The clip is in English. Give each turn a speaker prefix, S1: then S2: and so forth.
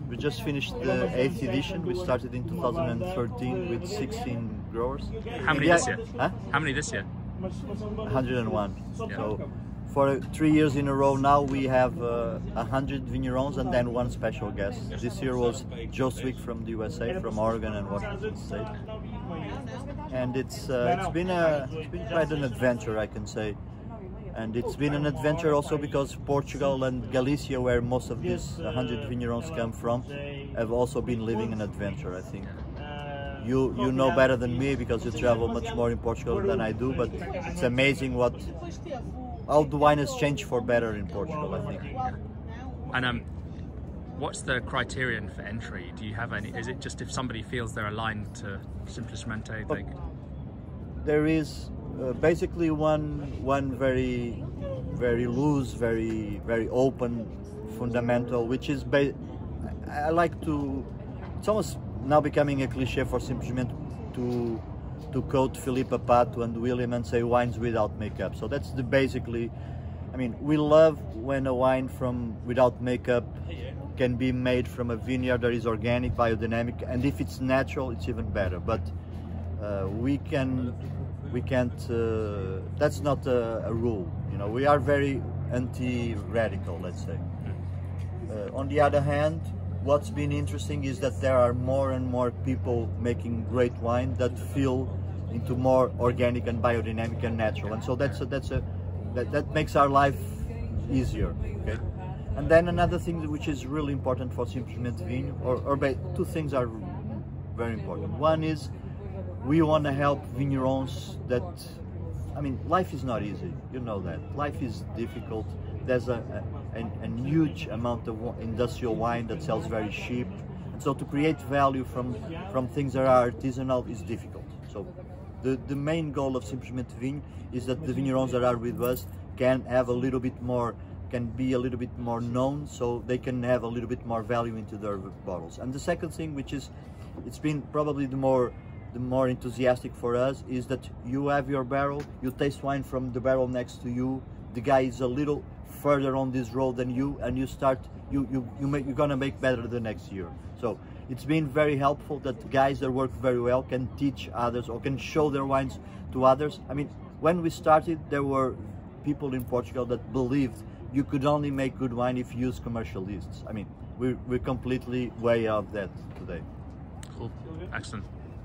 S1: We just finished the 8th edition. We started in 2013 with 16 growers.
S2: How many this year?
S1: Huh?
S2: How many this year?
S1: 101.
S2: Yeah.
S1: So for 3 years in a row now we have 100 vignerons and then one special guest. This year was Joe Swick from the USA, from Oregon and Washington State. And it's been quite an adventure, I can say. And it's been an adventure also because Portugal and Galicia, where most of these 100 vignerons come from, have also been living an adventure, I think. You know better than me because you travel much more in Portugal than I do, but it's amazing how the wine has changed for better in Portugal, I think.
S2: And what's the criterion for entry? Do you have any? Is it just if somebody feels they're aligned to Simplesmente?
S1: There is basically one very loose, very open fundamental, which is I like to. It's almost now becoming a cliche for Simplesmente to quote Philippa Pato and William and say wines without makeup. So that's basically. I mean, we love when a wine from without makeup can be made from a vineyard that is organic, biodynamic, and if it's natural, it's even better. But we can't. That's not a rule. You know, we are very anti-radical, let's say. On the other hand, what's been interesting is that there are more and more people making great wine that feel into more organic and biodynamic and natural, and so that makes our life easier. Okay. And then another thing which is really important for Simplesmente Vinho, or two things are very important. One is we want to help vignerons that, I mean, life is not easy, you know that. Life is difficult. There's a huge amount of industrial wine that sells very cheap. And so to create value from things that are artisanal is difficult. So the main goal of Simplesmente Vinho is that the vignerons that are with us can have a little bit more, can be a little bit more known, so they can have a little bit more value into their bottles. And the second thing, which is, it's been probably the more enthusiastic for us, is that you have your barrel, you taste wine from the barrel next to you, the guy is a little further on this road than you, and you're gonna make better the next year. So it's been very helpful that guys that work very well can teach others or can show their wines to others. I mean, when we started, there were people in Portugal that believed you could only make good wine if you use commercial yeasts. I mean, we're completely way out of that today.
S2: Cool, excellent.